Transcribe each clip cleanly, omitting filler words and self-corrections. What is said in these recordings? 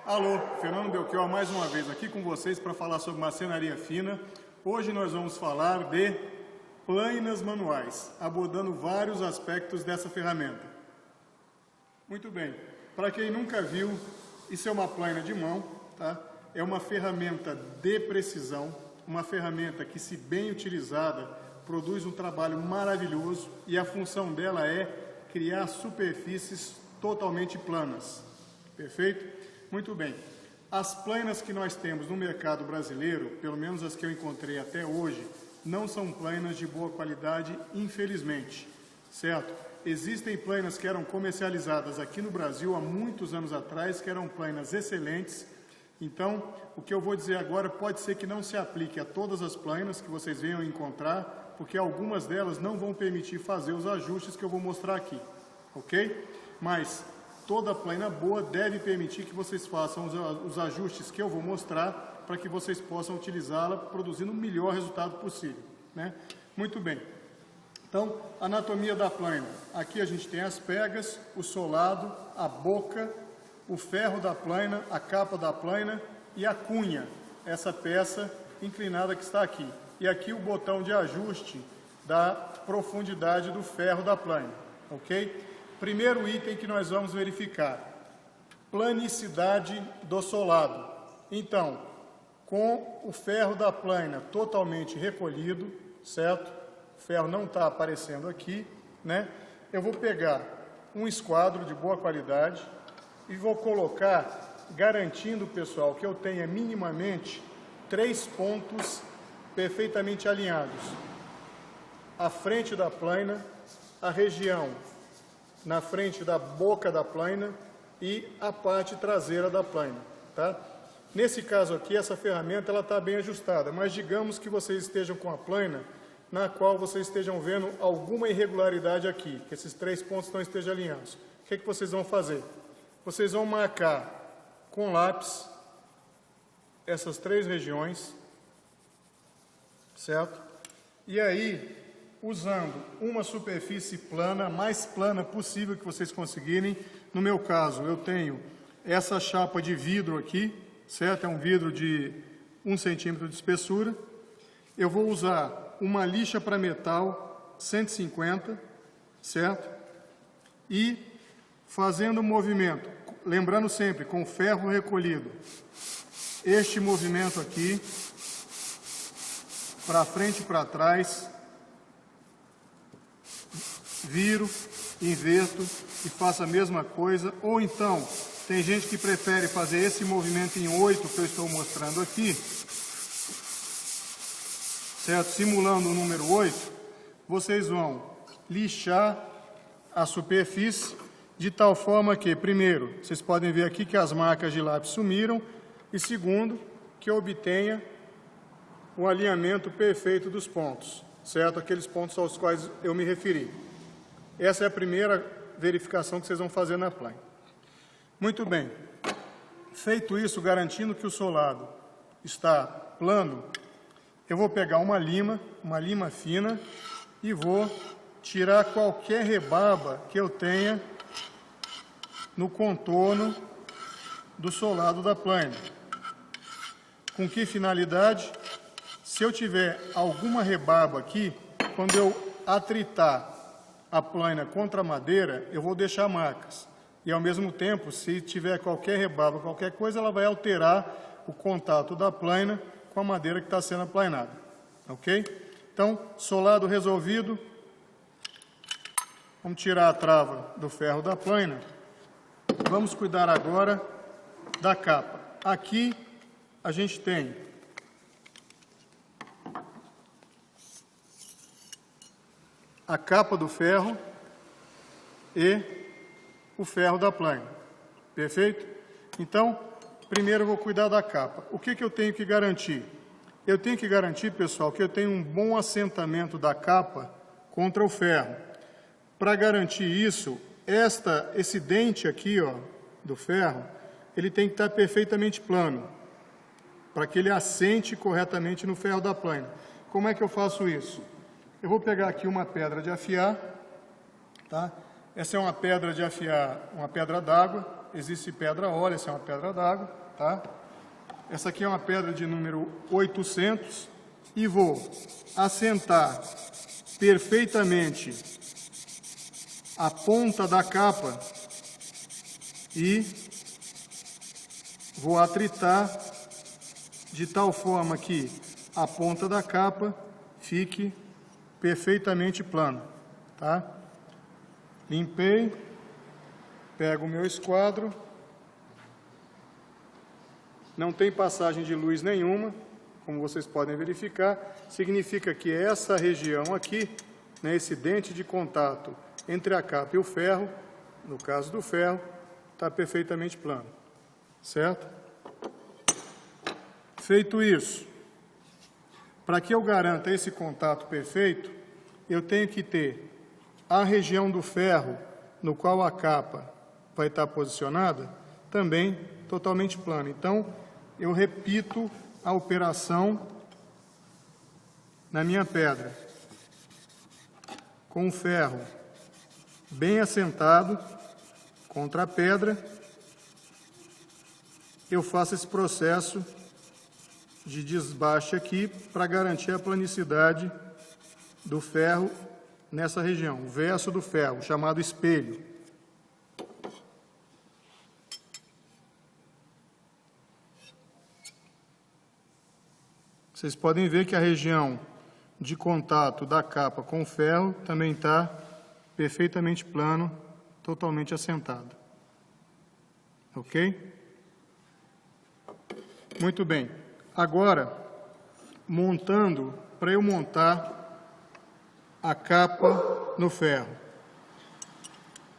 Alô, Fernando Belchior mais uma vez aqui com vocês para falar sobre marcenaria fina. Hoje nós vamos falar de plâninas manuais, abordando vários aspectos dessa ferramenta. Muito bem, para quem nunca viu, isso é uma plânia de mão, tá? É uma ferramenta de precisão, uma ferramenta que, se bem utilizada, produz um trabalho maravilhoso e a função dela é criar superfícies totalmente planas. Perfeito? Muito bem. As plâninas que nós temos no mercado brasileiro, pelo menos as que eu encontrei até hoje, não são plâninas de boa qualidade, infelizmente, certo? Existem plâninas que eram comercializadas aqui no Brasil há muitos anos atrás, que eram plâninas excelentes. Então, o que eu vou dizer agora pode ser que não se aplique a todas as plâninas que vocês venham encontrar, porque algumas delas não vão permitir fazer os ajustes que eu vou mostrar aqui, ok? Mas toda plânia boa deve permitir que vocês façam os ajustes que eu vou mostrar para que vocês possam utilizá-la produzindo o melhor resultado possível, né? Muito bem. Então, anatomia da plânia. Aqui a gente tem as pegas, o solado, a boca, o ferro da plânia, a capa da plânia e a cunha, essa peça inclinada que está aqui. E aqui o botão de ajuste da profundidade do ferro da plânia, ok? Primeiro item que nós vamos verificar, planicidade do solado. Então, com o ferro da plânia totalmente recolhido, certo? O ferro não está aparecendo aqui, né? Eu vou pegar um esquadro de boa qualidade e vou colocar, garantindo, pessoal, que eu tenha minimamente 3 pontos perfeitamente alinhados. A frente da plânia, a região na frente da boca da plânia e a parte traseira da plânia, tá? Nesse caso aqui, essa ferramenta ela está bem ajustada, mas digamos que vocês estejam com a plânia na qual vocês estejam vendo alguma irregularidade aqui, que esses 3 pontos não estejam alinhados. O que é que vocês vão fazer? Vocês vão marcar com lápis essas 3 regiões, certo? E aí, usando uma superfície plana, a mais plana possível que vocês conseguirem. No meu caso, eu tenho essa chapa de vidro aqui, certo? É um vidro de 1 centímetro de espessura. Eu vou usar uma lixa para metal 150, certo? E fazendo o movimento, lembrando sempre, com o ferro recolhido, este movimento aqui, para frente e para trás, viro, inverto e faço a mesma coisa. Ou então, tem gente que prefere fazer esse movimento em 8 que eu estou mostrando aqui, certo? Simulando o número 8, vocês vão lixar a superfície de tal forma que, primeiro, vocês podem ver aqui que as marcas de lápis sumiram e, segundo, que eu obtenha o alinhamento perfeito dos pontos, certo? Aqueles pontos aos quais eu me referi. Essa é a primeira verificação que vocês vão fazer na plânia. Muito bem. Feito isso, garantindo que o solado está plano, eu vou pegar uma lima fina, e vou tirar qualquer rebaba que eu tenha no contorno do solado da plânia. Com que finalidade? Se eu tiver alguma rebaba aqui, quando eu atritar a plânia contra a madeira, eu vou deixar marcas. E, ao mesmo tempo, se tiver qualquer rebaba, qualquer coisa, ela vai alterar o contato da plânia com a madeira que está sendo aplanada. Ok? Então, solado resolvido. Vamos tirar a trava do ferro da plânia. Vamos cuidar agora da capa. Aqui, a gente tem a capa do ferro e o ferro da plânia. Perfeito? Então, primeiro eu vou cuidar da capa. O que eu tenho que garantir? Eu tenho que garantir, pessoal, que eu tenho um bom assentamento da capa contra o ferro. Para garantir isso, esse dente aqui, ó, do ferro, ele tem que estar perfeitamente plano, para que ele assente corretamente no ferro da plânia. Como é que eu faço isso? Eu vou pegar aqui uma pedra de afiar, tá? Essa é uma pedra de afiar, uma pedra d'água, existe pedra óleo, essa é uma pedra d'água, tá? Essa aqui é uma pedra de número 800 e vou assentar perfeitamente a ponta da capa e vou atritar de tal forma que a ponta da capa fique perfeitamente plana, tá? Limpei, pego o meu esquadro, não tem passagem de luz nenhuma, como vocês podem verificar, significa que essa região aqui, né, esse dente de contato entre a capa e o ferro, no caso do ferro, está perfeitamente plano, certo? Feito isso, para que eu garanta esse contato perfeito, eu tenho que ter a região do ferro no qual a capa vai estar posicionada também totalmente plana. Então, eu repito a operação na minha pedra, com o ferro bem assentado contra a pedra, eu faço esse processo de desbaste aqui para garantir a planicidade do ferro nessa região, o verso do ferro, chamado espelho. Vocês podem ver que a região de contato da capa com o ferro também está perfeitamente plano, totalmente assentado. Ok? Muito bem. Agora, para eu montar a capa no ferro.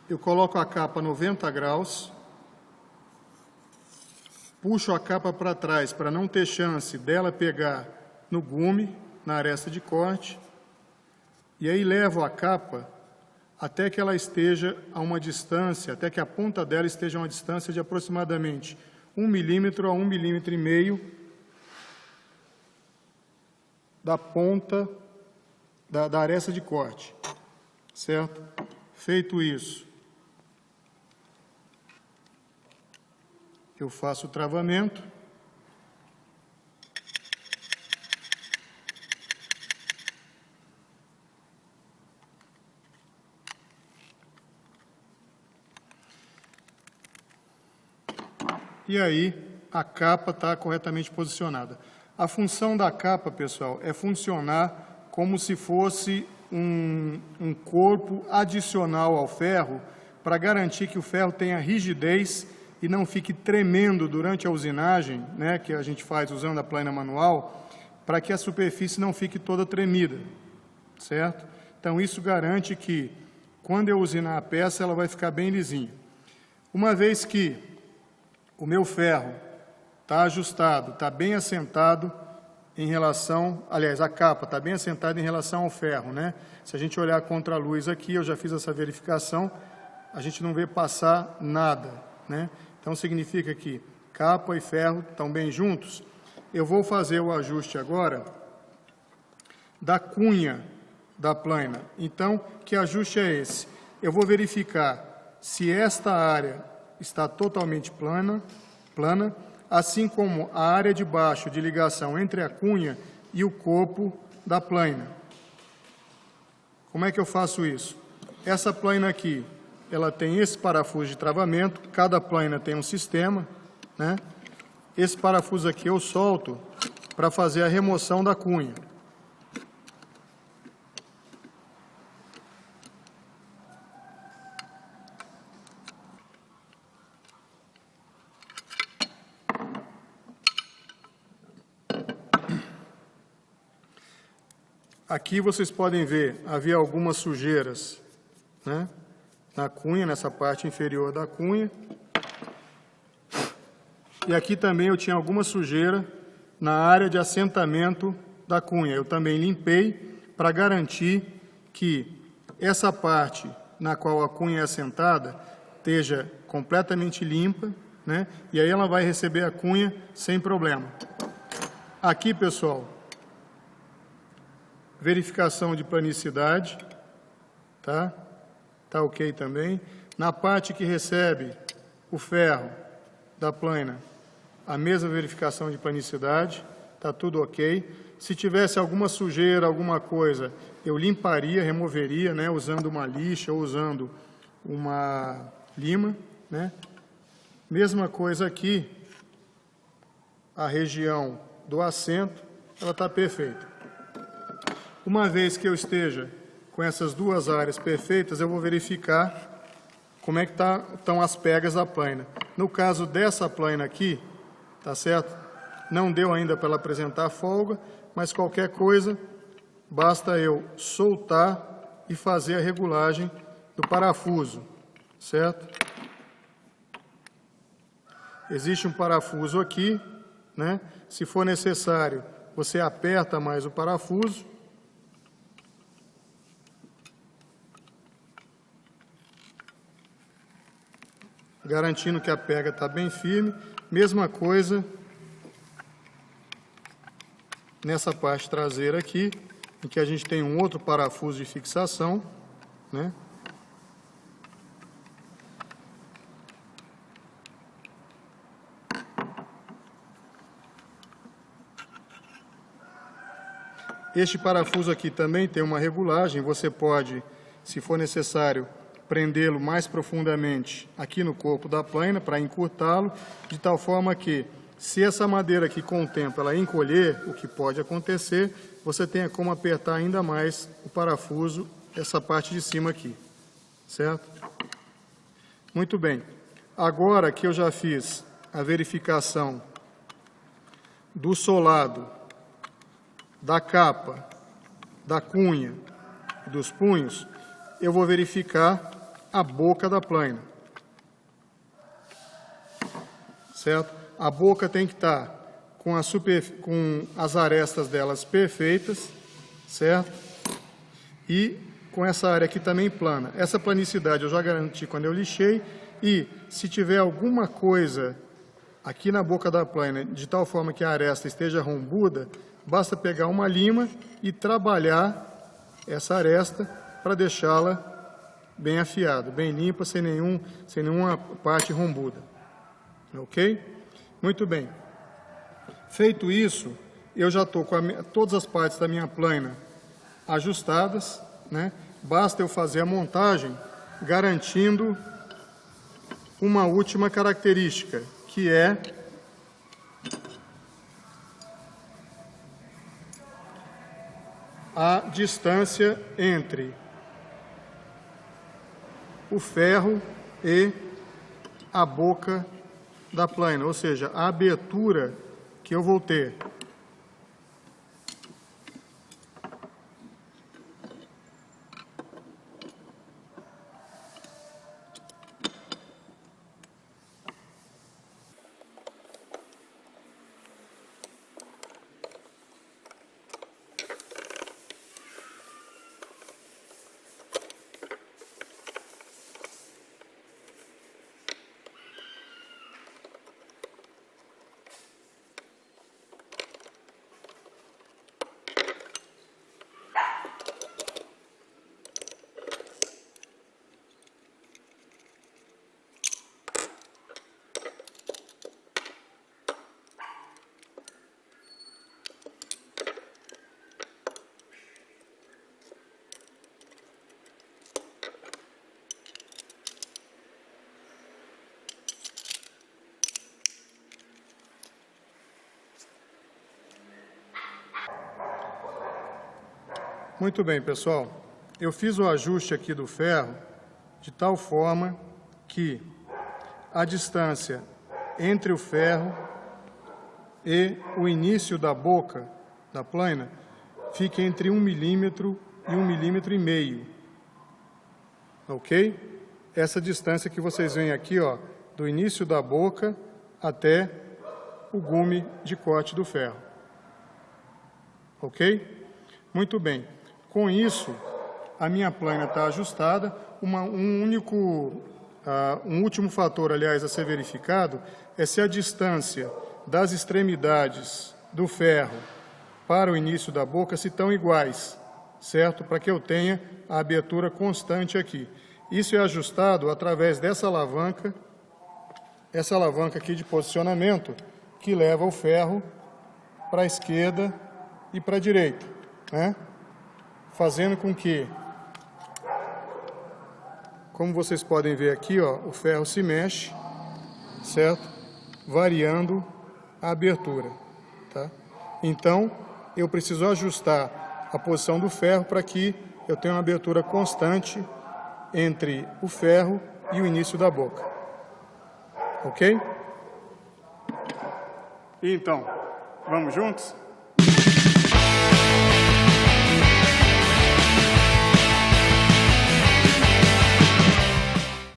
Eu coloco a capa a 90 graus, puxo a capa para trás para não ter chance dela pegar no gume, na aresta de corte, e aí levo a capa até que ela esteja a uma distância, até que a ponta dela esteja a uma distância de aproximadamente 1 milímetro a 1,5 milímetro da ponta da aresta de corte, certo? Feito isso, eu faço o travamento, e aí a capa está corretamente posicionada. A função da capa, pessoal, é funcionar como se fosse um corpo adicional ao ferro para garantir que o ferro tenha rigidez e não fique tremendo durante a usinagem, né, que a gente faz usando a plaina manual, para que a superfície não fique toda tremida, certo? Então, isso garante que, quando eu usinar a peça, ela vai ficar bem lisinha. Uma vez que o meu ferro está ajustado, está bem assentado em relação, aliás, a capa está bem assentada em relação ao ferro, né? Se a gente olhar contra a luz aqui, eu já fiz essa verificação, a gente não vê passar nada, né? Então, significa que capa e ferro estão bem juntos. Eu vou fazer o ajuste agora da cunha da plaina. Então, que ajuste é esse? Eu vou verificar se esta área está totalmente plana, assim como a área de baixo de ligação entre a cunha e o corpo da plaina. Como é que eu faço isso? Essa plaina aqui, ela tem esse parafuso de travamento, cada plaina tem um sistema, né? Esse parafuso aqui eu solto para fazer a remoção da cunha. Aqui vocês podem ver, havia algumas sujeiras, né, na cunha, nessa parte inferior da cunha. E aqui também eu tinha alguma sujeira na área de assentamento da cunha. Eu também limpei para garantir que essa parte na qual a cunha é assentada esteja completamente limpa, né, e aí ela vai receber a cunha sem problema. Aqui, pessoal, verificação de planicidade, tá? Tá ok também. Na parte que recebe O ferro da plana, a mesma verificação de planicidade, está tudo ok. Se tivesse alguma sujeira, alguma coisa, eu limparia, removeria, né, usando uma lixa ou usando uma lima, né. Mesma coisa aqui, a região do assento, ela está perfeita. Uma vez que eu esteja com essas duas áreas perfeitas, eu vou verificar como é que estão as pegas da plana. No caso dessa plana aqui, tá certo? Não deu ainda para ela apresentar folga, mas qualquer coisa, basta eu soltar e fazer a regulagem do parafuso, certo? Existe um parafuso aqui, né? Se for necessário, você aperta mais o parafuso. Garantindo que a pega está bem firme. Mesma coisa nessa parte traseira aqui, em que a gente tem um outro parafuso de fixação, né? Este parafuso aqui também tem uma regulagem, você pode, se for necessário, prendê-lo mais profundamente aqui no corpo da plana para encurtá-lo, de tal forma que, se essa madeira aqui com o tempo ela encolher, o que pode acontecer, você tenha como apertar ainda mais o parafuso, essa parte de cima aqui, certo? Muito bem. Agora que eu já fiz a verificação do solado, da capa, da cunha e dos punhos, eu vou verificar a boca da plana, certo? A boca tem que estar com as arestas delas perfeitas, certo? E com essa área aqui também plana. Essa planicidade eu já garanti quando eu lixei, e se tiver alguma coisa aqui na boca da plana, de tal forma que a aresta esteja rombuda, basta pegar uma lima e trabalhar essa aresta para deixá-la bem afiada, bem limpa, sem nenhuma parte rombuda. Ok? Muito bem. Feito isso, eu já estou com todas as partes da minha plana ajustadas, né? Basta eu fazer a montagem, garantindo uma última característica, que é a distância entre o ferro e a boca da plana, ou seja, a abertura que eu vou ter. Muito bem, pessoal. Eu fiz o ajuste aqui do ferro de tal forma que a distância entre o ferro e o início da boca da plana fique entre 1 milímetro e 1,5 milímetros. Ok? Essa distância que vocês veem aqui, ó, do início da boca até o gume de corte do ferro. Ok? Muito bem. Com isso, a minha plana está ajustada. Um último fator, aliás, a ser verificado é se a distância das extremidades do ferro para o início da boca se estão iguais, certo? Para que eu tenha a abertura constante aqui. Isso é ajustado através dessa alavanca essa alavanca aqui de posicionamento que leva o ferro para a esquerda e para a direita, né? Fazendo com que, como vocês podem ver aqui, ó, o ferro se mexe, certo? Variando a abertura, tá? Então, eu preciso ajustar a posição do ferro para que eu tenha uma abertura constante entre o ferro e o início da boca. Ok? Então, vamos juntos?